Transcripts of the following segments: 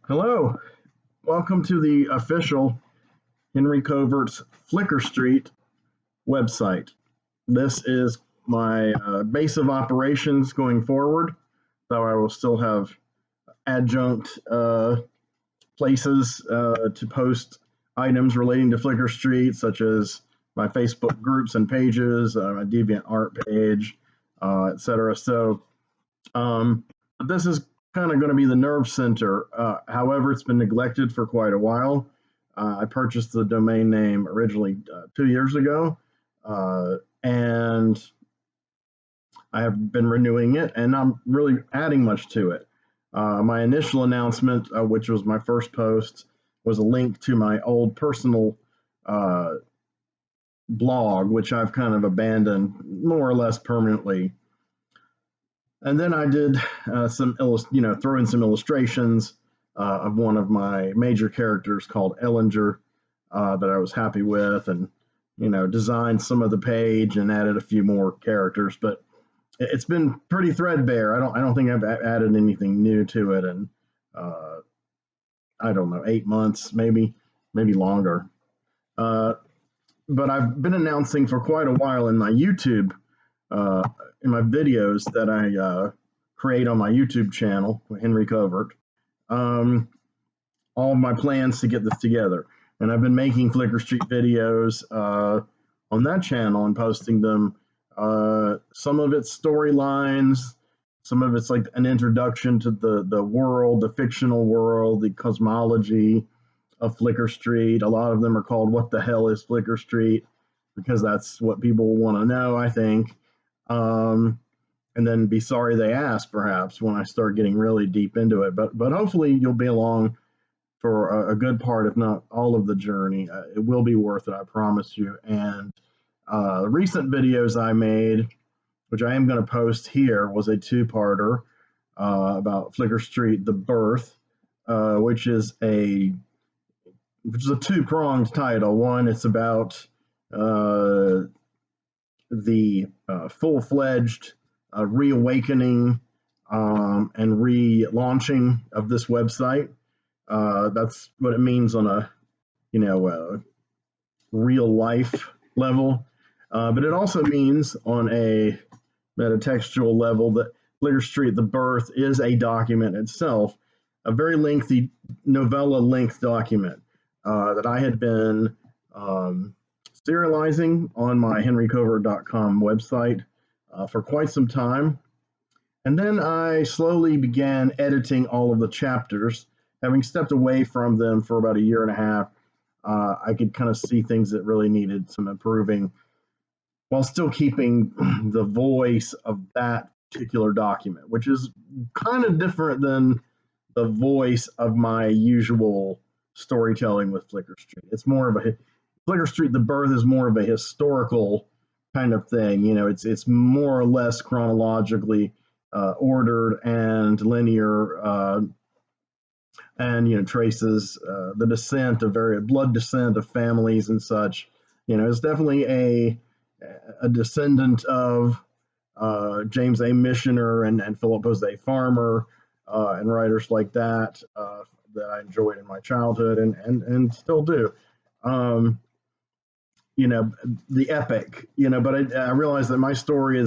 Hello, welcome to the official Henry Covert's Flickr Street website. This is my base of operations going forward, though I will still have adjunct places to post items relating to Flickr Street, such as my Facebook groups and pages, my DeviantArt page, etc. Um, this is kind of going to be the nerve center. However, it's been neglected for quite a while. I purchased the domain name originally 2 years ago, and I have been renewing it, and I'm really adding much to it. My initial announcement, which was my first post, was a link to my old personal uh, blog, which I've kind of abandoned more or less permanently. And then I did throw in some illustrations of one of my major characters called Ellinger that I was happy with, and designed some of the page and added a few more characters. But it's been pretty threadbare. I don't think I've added anything new to it, and uh, I don't know, 8 months, maybe longer. Uh, but I've been announcing for quite a while in my YouTube, uh, in my videos that I create on my YouTube channel, Henry Covert, um, all of my plans to get this together. And I've been making Flickr Street videos on that channel and posting them. Some of it's storylines, some of it's like an introduction to the world, the fictional world, the cosmology of Flickr Street. A lot of them are called "What the hell is Flickr Street?" because that's what people want to know, I think. Um, and then be sorry they asked, perhaps, when I start getting really deep into it. But hopefully you'll be along for a good part, if not all of the journey. It will be worth it, I promise you. And recent videos I made, which I am going to post here, was a two-parter about Flickr Street: The Birth, which is a two-pronged title. One, it's about the full-fledged reawakening and relaunching of this website. That's what it means on a real life level, but it also means on a metatextual level that Flickr Street: The Birth is a document itself, a very lengthy novella length document that I had been serializing on my henrycovert.com website for quite some time. And then I slowly began editing all of the chapters. Having stepped away from them for about a year and a half, I could kind of see things that really needed some improving while still keeping the voice of that particular document, which is kind of different than the voice of my usual storytelling with Flickr Street. It's more of a Flickr Street: The Birth is more of a historical kind of thing. It's more or less chronologically ordered and linear, and traces the descent of blood descent of families and such. It's definitely a descendant of James A. Missioner and Philip Jose Farmer and writers like that that I enjoyed in my childhood and still do. Um, the epic. But I realize that my story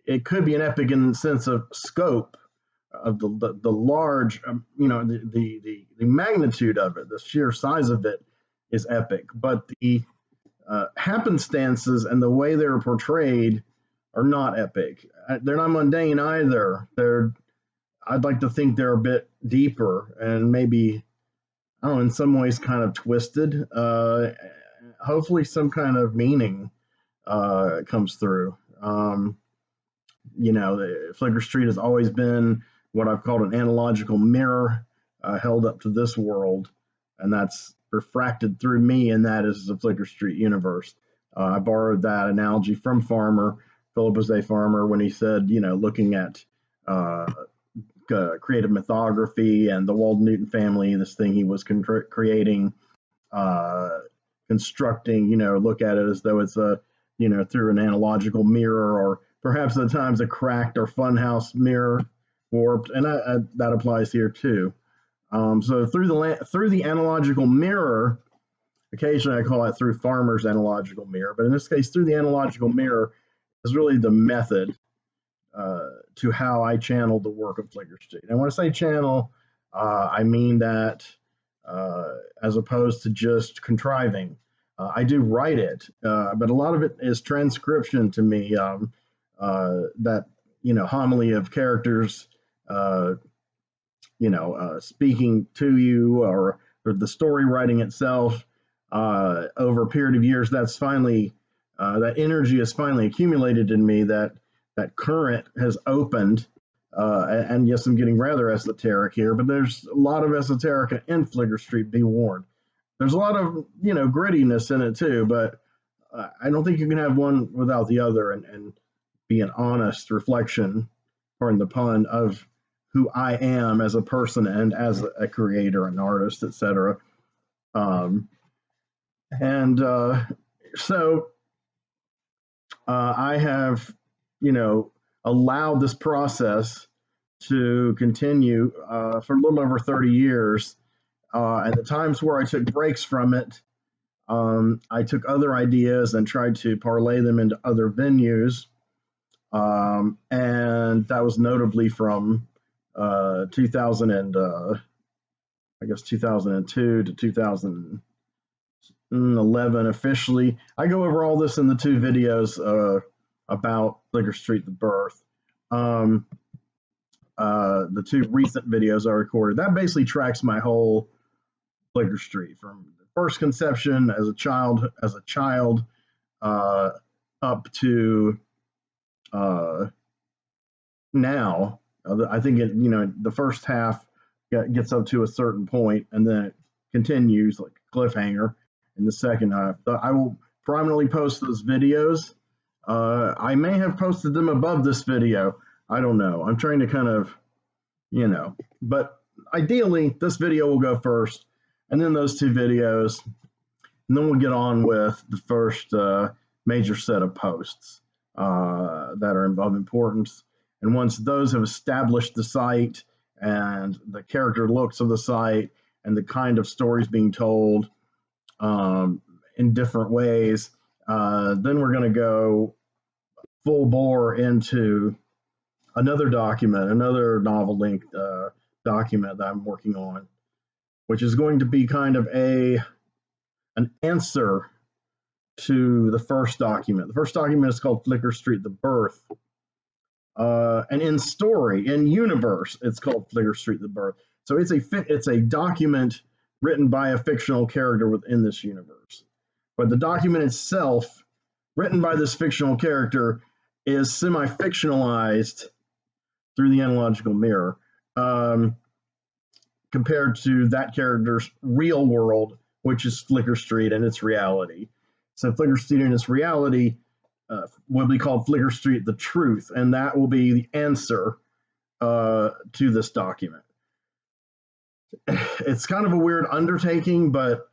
it could be an epic in the sense of scope of the large, the magnitude of it, the sheer size of it is epic, but the happenstances and the way they're portrayed are not epic. They're not mundane either. I'd like to think they're a bit deeper and maybe, I don't know, in some ways kind of twisted. Hopefully some kind of meaning comes through. The Flickr Street has always been what I've called an analogical mirror held up to this world, and that's refracted through me, and that is the Flickr Street universe. I borrowed that analogy from Philip Jose Farmer, when he said, looking at creative mythography and the Walden Newton family, this thing he was creating, constructing, look at it as though it's through an analogical mirror, or perhaps at times a cracked or funhouse mirror, warped, and that applies here too. So through the analogical mirror, occasionally I call it through Farmer's analogical mirror, but in this case, through the analogical mirror is really the method to how I channel the work of Flicker Street. And when I say channel, I mean that as opposed to just contriving. I do write it, but a lot of it is transcription to me. That homily of characters, speaking to you, or the story writing itself over a period of years. That's finally that energy has finally accumulated in me. That current has opened. And yes, I'm getting rather esoteric here, but there's a lot of esoteric in Flicker Street, be warned. There's a lot of, grittiness in it too, but I don't think you can have one without the other and be an honest reflection, pardon the pun, of who I am as a person and as a creator, an artist, etc. Um, and so I have, allowed this process to continue for a little over 30 years. And the times where I took breaks from it, I took other ideas and tried to parlay them into other venues. And that was notably from 2000 and I guess 2002 to 2011 officially. I go over all this in the two videos about Flicker Street, the birth. The two recent videos I recorded, that basically tracks my whole Flicker Street from the first conception as a child, up to now. I think the first half gets up to a certain point and then it continues like a cliffhanger in the second half. I will prominently post those videos. I may have posted them above this video. I don't know. I'm trying to kind of, but ideally this video will go first and then those two videos, and then we'll get on with the first major set of posts that are of importance. And once those have established the site and the character looks of the site and the kind of stories being told in different ways, then we're going to go full bore into another novel length document that I'm working on, which is going to be kind of an answer to the first document. The first document is called Flicker Street, the Birth. And in universe, it's called Flicker Street, the Birth. So it's a document written by a fictional character within this universe. But the document itself, written by this fictional character, is semi-fictionalized through the analogical mirror, compared to that character's real world, which is Flicker Street and its reality. So Flicker Street and its reality will be called Flicker Street, the Truth, and that will be the answer to this document. It's kind of a weird undertaking, but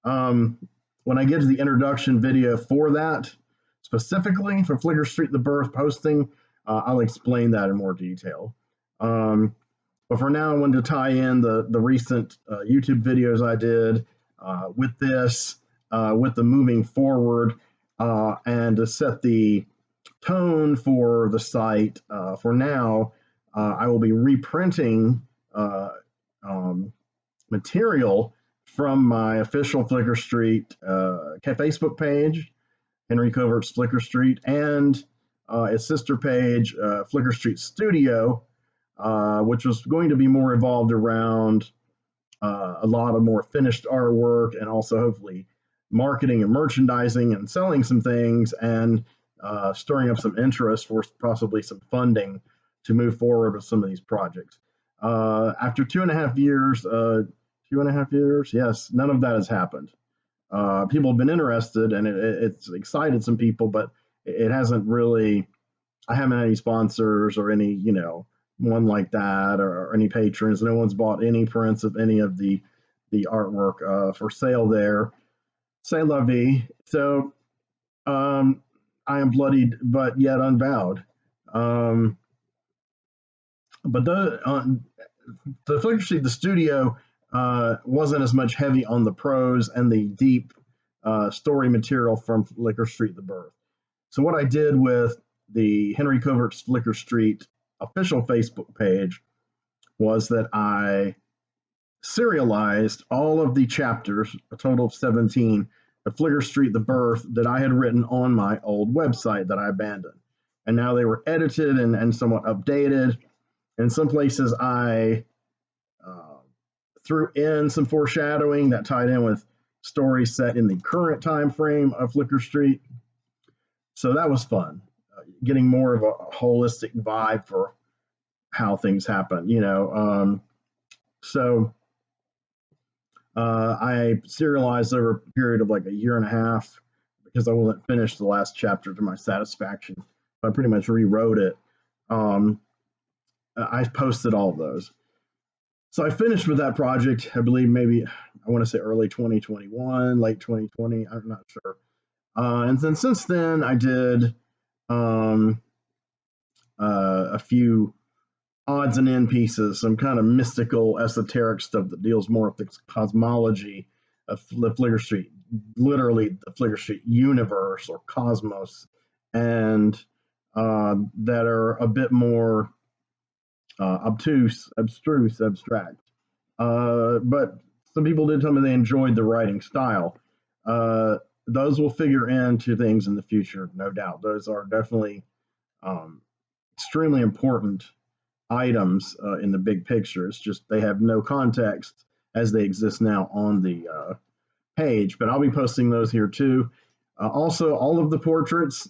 when I get to the introduction video for that, specifically for Flicker Street, the Birth posting, I'll explain that in more detail. But for now, I wanted to tie in the recent YouTube videos I did with this, with the moving forward, and to set the tone for the site. For now, I will be reprinting material from my official Flicker Street Facebook page, Henry Covert's Flicker Street, and its sister page, Flicker Street Studio, which was going to be more evolved around a lot of more finished artwork and also hopefully marketing and merchandising and selling some things and stirring up some interest for possibly some funding to move forward with some of these projects. After 2.5 years, 2.5 years, yes, none of that has happened. People have been interested and it's excited some people, but it hasn't really, I haven't had any sponsors or any, one like that or any patrons. No one's bought any prints of any of the artwork for sale there. C'est la vie. So I am bloodied, but yet unbowed. But the Flicker Street, the studio, wasn't as much heavy on the prose and the deep story material from Flicker Street the Birth. So what I did with the Henry Covert's Flicker Street official Facebook page was that I serialized all of the chapters, a total of 17, of Flicker Street the Birth that I had written on my old website that I abandoned. And now they were edited and somewhat updated. In some places, I threw in some foreshadowing that tied in with stories set in the current time frame of Flicker Street. So that was fun, getting more of a holistic vibe for how things happen, you know. So I serialized over a period of like a year and a half because I wasn't finished the last chapter to my satisfaction. I pretty much rewrote it. I posted all of those. So I finished with that project, I believe maybe, I want to say early 2021, late 2020, I'm not sure. And then since then, I did um, a few odds and end pieces, some kind of mystical, esoteric stuff that deals more with the cosmology of the Flicker Street, literally the Flicker Street universe or cosmos, and that are a bit more obtuse, abstruse, abstract. But some people did tell me they enjoyed the writing style. Those will figure into things in the future, no doubt. Those are definitely um, extremely important items in the big picture. It's just they have no context as they exist now on the page, but I'll be posting those here too. Also, all of the portraits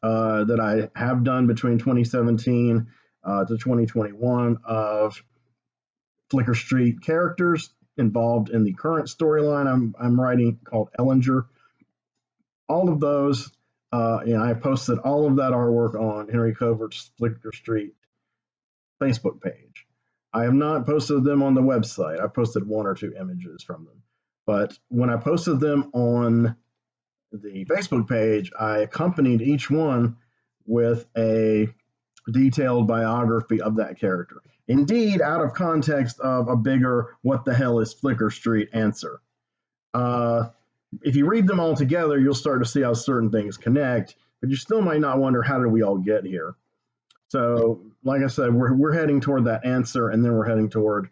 that I have done between 2017 to 2021 of Flicker Street characters involved in the current storyline I'm writing called Ellinger. All of those, I posted all of that artwork on Henry Covert's Flicker Street Facebook page. I have not posted them on the website. I posted one or two images from them. But when I posted them on the Facebook page, I accompanied each one with a detailed biography of that character. Indeed, out of context of a bigger "what the hell is Flicker Street" answer. Uh, if you read them all together, you'll start to see how certain things connect, but you still might not wonder how did we all get here. So, like I said, we're heading toward that answer, and then we're heading toward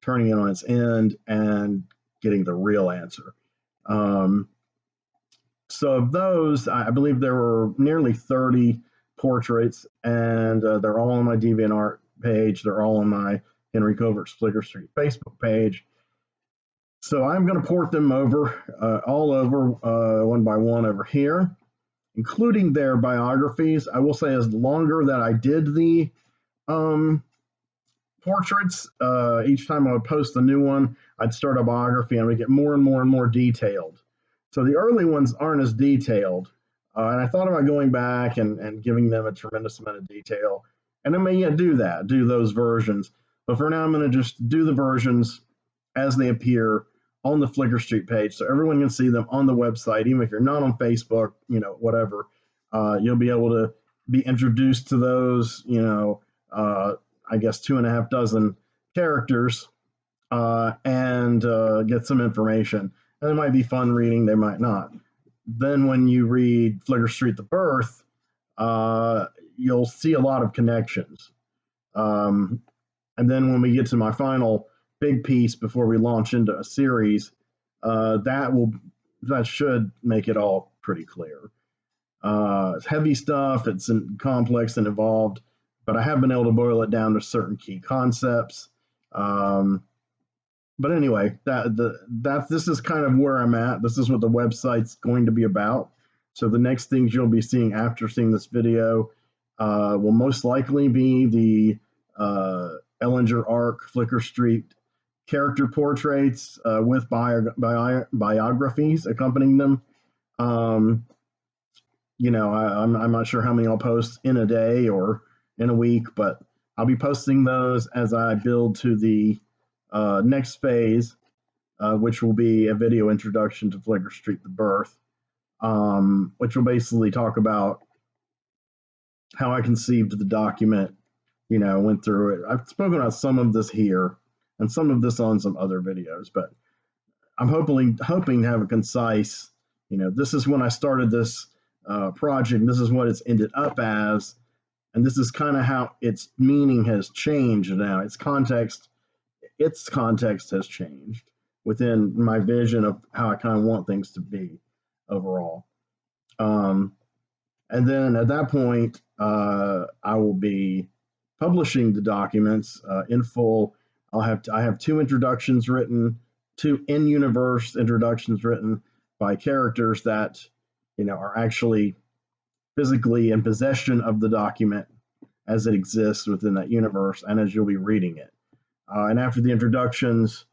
turning it on its end and getting the real answer. Um, so, of those, I believe there were nearly 30 portraits, and they're all on my DeviantArt page. They're all on my Henry Covert's Flicker Street Facebook page. So, I'm going to port them over, all over, one by one over here, including their biographies. I will say, as longer that I did the portraits, each time I would post a new one, I'd start a biography and we get more and more and more detailed. So the early ones aren't as detailed. And I thought about going back and giving them a tremendous amount of detail. And I may do that, do those versions. But for now, I'm going to just do the versions as they appear on the Flicker Street page so everyone can see them on the website. Even if you're not on Facebook, whatever, you'll be able to be introduced to those, I guess 2.5 dozen characters and get some information. And it might be fun reading, they might not. Then when you read Flicker Street the Birth, you'll see a lot of connections. And then when we get to my final big piece before we launch into a series, that should make it all pretty clear. It's heavy stuff, it's complex and involved, but I have been able to boil it down to certain key concepts. But anyway, this is kind of where I'm at. This is what the website's going to be about. So the next things you'll be seeing after seeing this video will most likely be the Ellinger Arc Flicker Street character portraits with biographies accompanying them. I'm not sure how many I'll post in a day or in a week, but I'll be posting those as I build to the next phase, which will be a video introduction to Flicker Street the Birth, which will basically talk about how I conceived the document, went through it. I've spoken about some of this here, and some of this on some other videos. But I'm hoping to have a concise, this is when I started this project. This is what it's ended up as, and this is kind of how its meaning has changed now. Its context has changed within my vision of how I kind of want things to be overall. Um, and then at that point, I will be publishing the documents in full. I have two introductions written, two in-universe introductions written by characters that are actually physically in possession of the document as it exists within that universe, and as you'll be reading it. And after the introductions,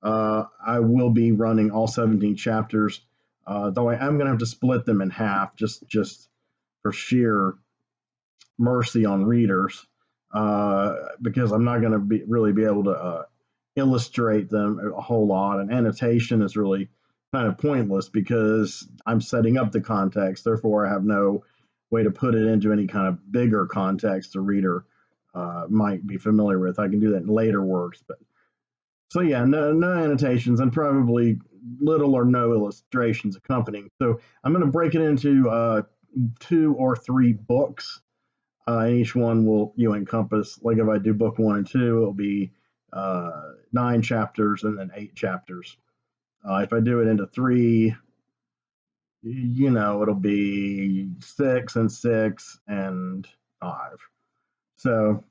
I will be running all 17 chapters, though I am going to have to split them in half just for sheer mercy on readers, because I'm not going to really be able to illustrate them a whole lot, and annotation is really kind of pointless because I'm setting up the context. Therefore, I have no way to put it into any kind of bigger context a reader might be familiar with. I can do that in later works, but so yeah, no annotations and probably little or no illustrations accompanying. So I'm going to break it into 2 or 3 books. And each one will encompass, like if I do book 1 and 2, it'll be 9 chapters and then 8 chapters. If I do it into 3, it'll be 6 and 6 and 5. So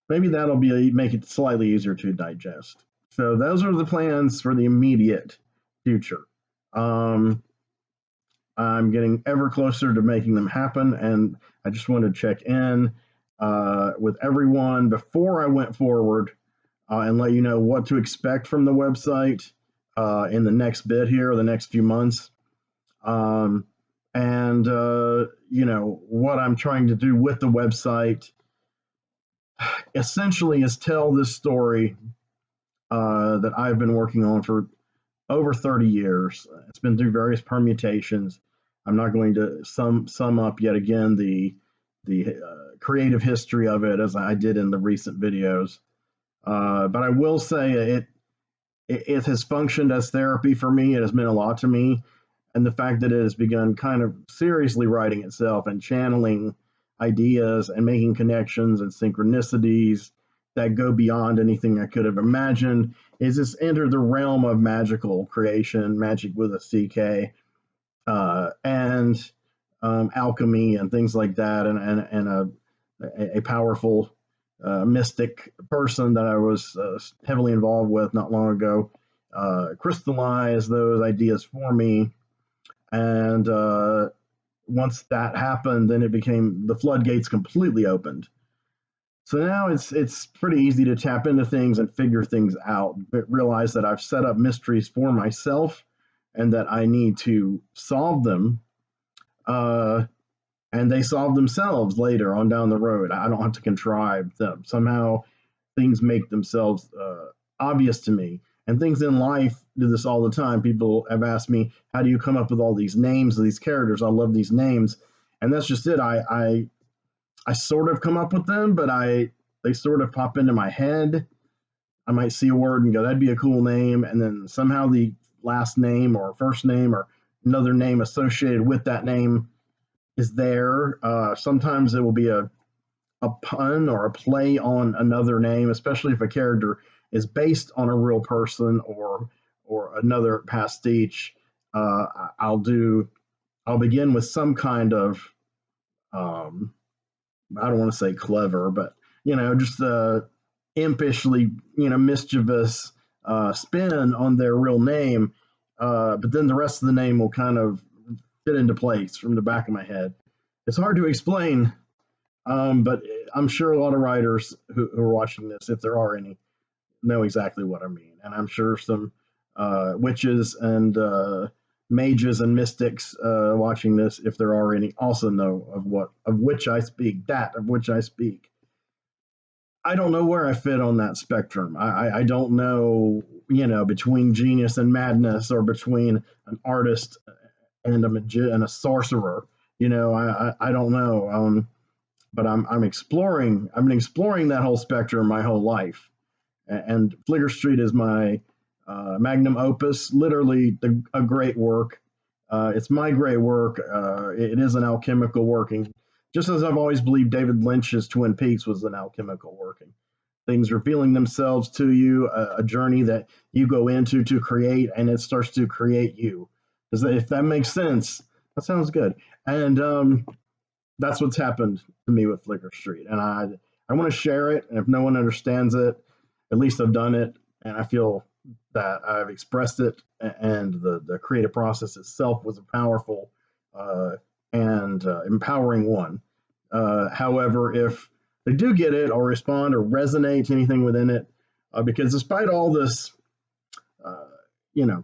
maybe that'll make it slightly easier to digest. So those are the plans for the immediate future. I'm getting ever closer to making them happen, and I just wanted to check in with everyone before I went forward and let you know what to expect from the website in the next bit here, the next few months, and what I'm trying to do with the website. Essentially, is tell this story that I've been working on for over 30 years. It's been through various permutations. I'm not going to sum up yet again the creative history of it as I did in the recent videos, but I will say it has functioned as therapy for me. It has meant a lot to me, and the fact that it has begun kind of seriously writing itself and channeling ideas and making connections and synchronicities that go beyond anything I could have imagined is just entered the realm of magical creation, magic with a CK, and alchemy and things like that, and a powerful mystic person that I was heavily involved with not long ago crystallized those ideas for me. And once that happened, then it became the floodgates completely opened. So now it's pretty easy to tap into things and figure things out, but realize that I've set up mysteries for myself and that I need to solve them. And they solve themselves later on down the road. I don't have to contrive them. Somehow things make themselves obvious to me. And things in life do this all the time. People have asked me, how do you come up with all these names of these characters? I love these names. And that's just it. I sort of come up with them, but they sort of pop into my head. I might see a word and go, that'd be a cool name. And then somehow the last name or first name or another name associated with that name is there. Sometimes it will be a pun or a play on another name, especially if a character is based on a real person or another pastiche. I'll begin with some kind of I don't want to say clever, but just impishly mischievous spin on their real name. But then the rest of the name will kind of fit into place from the back of my head. It's hard to explain, but I'm sure a lot of writers who are watching this, if there are any, know exactly what I mean. And I'm sure some witches and mages and mystics watching this, if there are any, also know of which I speak. I don't know where I fit on that spectrum. I don't know, between genius and madness, or between an artist and a sorcerer. I don't know. But I'm exploring. I've been exploring that whole spectrum my whole life, And Flicker Street is my magnum opus, literally a great work. It's my great work. It is an alchemical working, just as I've always believed David Lynch's Twin Peaks was an alchemical working. Things revealing themselves to you, a journey that you go into to create, and it starts to create you. If that makes sense, that sounds good. And that's what's happened to me with Flicker Street, and I want to share it. And if no one understands it, at least I've done it, and I feel that I've expressed it, and the creative process itself was a powerful uh, and empowering one. However, if they do get it or respond or resonate to anything within it, because despite all this, uh,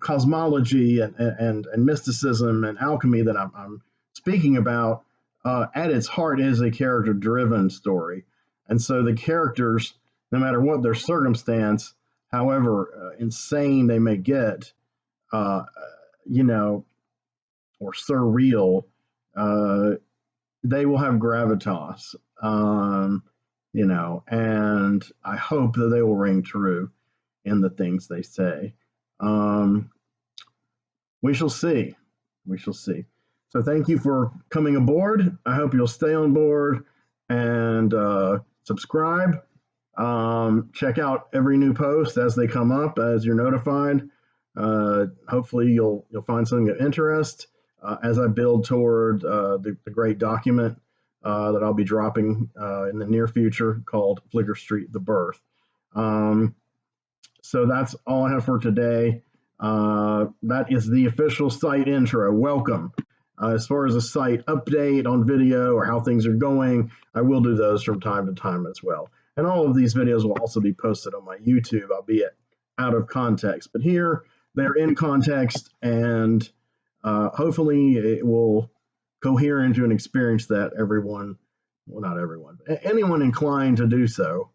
cosmology and mysticism and alchemy that I'm speaking about, at its heart is a character-driven story, and so the characters, no matter what their circumstance, however insane they may get, uh, you know, or surreal, uh, they will have gravitas, and I hope that they will ring true in the things they say. Um, we shall see. We shall see. So thank you for coming aboard. I hope you'll stay on board and subscribe. Check out every new post as they come up, as you're notified. Hopefully, you'll find something of interest as I build toward the great document that I'll be dropping in the near future called Flicker Street: The Birth. Um, so that's all I have for today. That is the official site intro. Welcome. As far as a site update on video or how things are going, I will do those from time to time as well. And all of these videos will also be posted on my YouTube, albeit out of context. But here, they're in context, and hopefully it will cohere into an experience that everyone, well, not everyone, anyone inclined to do so,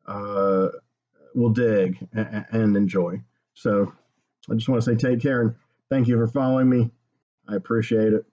uh, will dig and enjoy. So I just want to say take care and thank you for following me. I appreciate it.